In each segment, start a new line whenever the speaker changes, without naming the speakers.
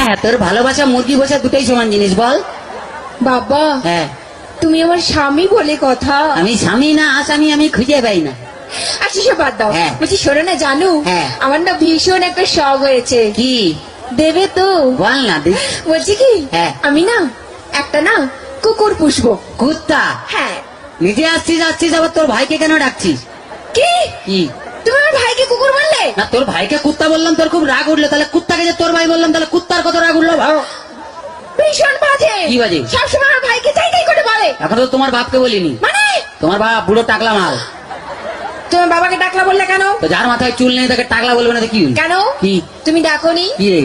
হ্যাঁ, তোর ভালোবাসা মুরগি বসা দুটোই সমান জিনিস, বল।
বাবা,
হ্যাঁ,
তুমি আমার স্বামী বলে কথা।
আমি স্বামী না আসামি আমি খুঁজে পাই না।
আচ্ছা সে বাদ দাও।
হ্যাঁ।
বলছি শোনো না, জানো
হ্যাঁ।
আমার না ভীষণ একটা শখ হয়েছে।
কি?
দেবে তো?
বল না।
বলছি কি,
হ্যাঁ।
আমি না একটা কুকুর পুষবো।
কুত্তা?
হ্যাঁ।
নিজে আসছিস আবার তোর ভাইকে কেন ডাকছিস?
কি
কি?
তুমি আমার ভাইকে কুকুর বললে?
না, তোর ভাইকে কুত্তা বললাম, তোর খুব রাগ উঠলো। তাহলে কুত্তাকে যে তোর ভাই বললাম, তাহলে কুত্তার কত রাগ উঠলো ভালো।
ভীষণ বাজে।
কি বাজে?
সবসময় আমার ভাইকে চাই চাই করে বলে।
এখন তো তোমার বাপকে বলিনি।
মানে
তোমার বাপ বুড়ো টাকলা মাল।
তোমার বাবাকে ডাকলা বললে কেন?
তো যার মাথায় চুল নেই তাকে টাকলা বলবে না তো কি হলো?
কেন?
কি?
তুমি ডাকোনি?
কি রে?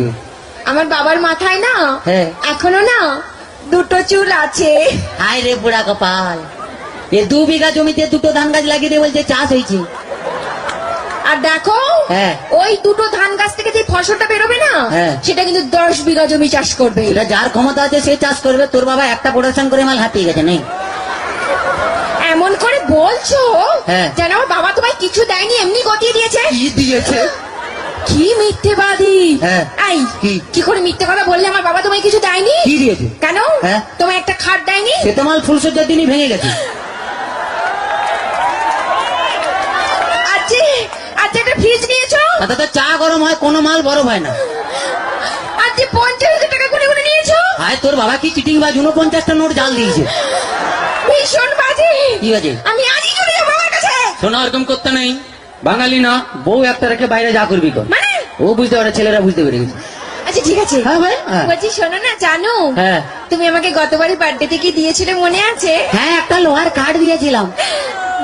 আমার বাবার মাথায় না
হ্যাঁ।
এখনো দুটো চুল আছে।
হায় রে বুড়া কপাল, এ 2 বিঘা জমিতে 2টো ধান গাছ লাগিয়ে দিয়ে বলছে চাষ হয়েছে।
আর দেখো,
হ্যাঁ।
ওই দুটো ধান গাছ থেকে যে ফসলটা বেরোবে না,
হ্যাঁ।
সেটা কিন্তু 10 বিঘা জমি চাষ করবে।
এটা যার ক্ষমতা আছে সে চাষ করবে। তোর বাবা একটা প্রোডাকশন করে মাল হাতিয়ে গেছে নেই।
এমন করে বলছো
হ্যাঁ।
যেন আমার বাবা তোমায় কিছু দেয়নি, এমনি গতিয়ে দিয়েছে।
কি দিয়েছে?
কি মিথ্যেবাদী!
হ্যাঁ।
এই,
কি?
কি করে মিথ্যে কথা বললে? আমার বাবা তোমায় কিছু দেয়নি।
কি দিয়েছে?
কেন?
হ্যাঁ।
তোমায় একটা খাট দেয়নি?
সে তো মাল ফুলসজ্জার দিনই ভেঙে গেছে।
আচ্ছা আচ্ছা, একটা ফ্রিজ নিয়েছো?
তাতে তো চা গরম হয়, কোনো মাল বরফ হয় না।
আচ্ছা 50,000 টাকা করে করে নিয়েছো?
হায়, তোর বাবা কি চিটিং বাজ, 49টা নোট জাল দিয়েছে।
ভীষণ বাজে।
কি বাজে?
আমি আজই চলে যাবো বাবার কাছে।
শোনা, এরকম করতে নেই। বাঙালি না, বউ একটা রেখে বাইরে যা করবি কর।
মানে?
ও বুঝতে পারে, ছেলেরা বুঝতে পেরে গেছে।
আচ্ছা ঠিক আছে।
হ্যাঁ ভাই, হ্যাঁ।
বলছি শোনো না, জানো
হ্যাঁ।
তুমি আমাকে গতবারই বার্থডেতে কি দিয়েছিলে মনে আছে?
হ্যাঁ, একটা লোহার কাঠ দিয়েছিলাম।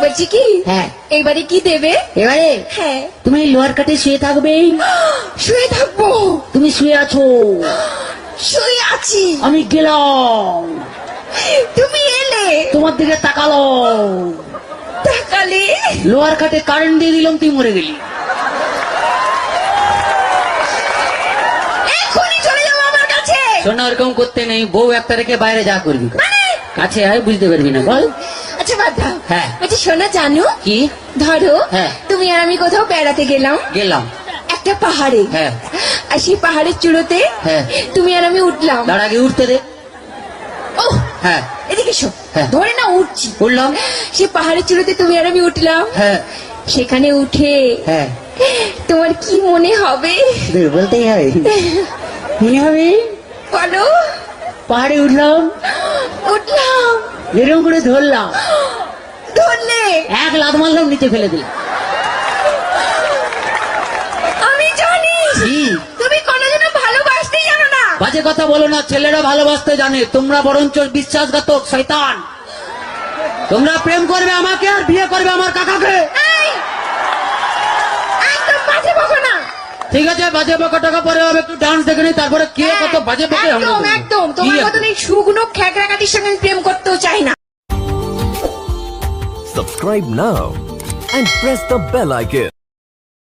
বলছি কি,
হ্যাঁ।
এইবারে কি দেবে?
এবারে
হ্যাঁ।
তুমি এই লোহার কাঠে শুয়ে থাকবে।
শুয়ে থাকবো?
তুমি শুয়ে আছো,
শুয়ে আছি।
আমি গেলাম,
তুমি এলে,
তোমার দিকে তাকালো,
তাকালে
লোহার কাঠে কারেন্ট দিয়ে দিলাম, তুই মরে গেলি।
এক্ষুনি চলে যাবো আমার কাছে।
শোনা, এরকম করতে নেই। বউ একটা রেখে বাইরে যা করবি কর।
মানে?
কাছে আয়, বুঝতে পারবি না, বল।
আচ্ছা বাদ দাও।
হ্যাঁ।
বলছি শোনো, জানো
কি?
ধরো
হ্যাঁ।
তুমি আর আমি কোথাও বেড়াতে গেলাম
গেলাম।
একটা পাহাড়ে।
হ্যাঁ।
আর সেই পাহাড়ের চূড়োতে
হ্যাঁ।
তুমি আর আমি উঠলাম।
তার আগে উঠতে দে।
ও
হ্যাঁ।
এদিকে এসো।
হ্যাঁ।
ধরে না উঠছি।
উঠলাম।
সে পাহাড়ের চূড়োতে তুমি আর আমি উঠলাম।
হ্যাঁ।
সেখানে উঠে
হ্যাঁ।
তোমার কি মনে হবে?
বলতেই হবে, মনে হবে।
বলো।
পাহাড়ে উঠলাম,
উঠলাম,
এরকম করে ধরলাম,
ধরলে
এক লাত মারলাম, নিচে ফেলে দিলাম।
আমি জানি
কি?
তুমি কোনোদিনও ভালোবাসতেই জানো না।
বাজে কথা বলো না, ছেলেরা ভালোবাসতে জানে, তোমরা বরঞ্চ বিশ্বাসঘাতক শয়তান। তোমরা প্রেম করবে আমাকে আর বিয়ে করবে আমার কাকাকে।
এই, একদম বাজে বকো না।
ঠিক আছে, বাজে বকা টাকা পরে হবে, একটু ডান্স দেখে নি, তারপরে কে কত বাজে বকে আমরা
একদম
দেখবো।
একদম
কি
তোমার
একদম?
মতন এই শুকনো খ্যাকড়াকাটির সঙ্গে আমি প্রেম করতেও চাই না।
Subscribe now and press the bell icon.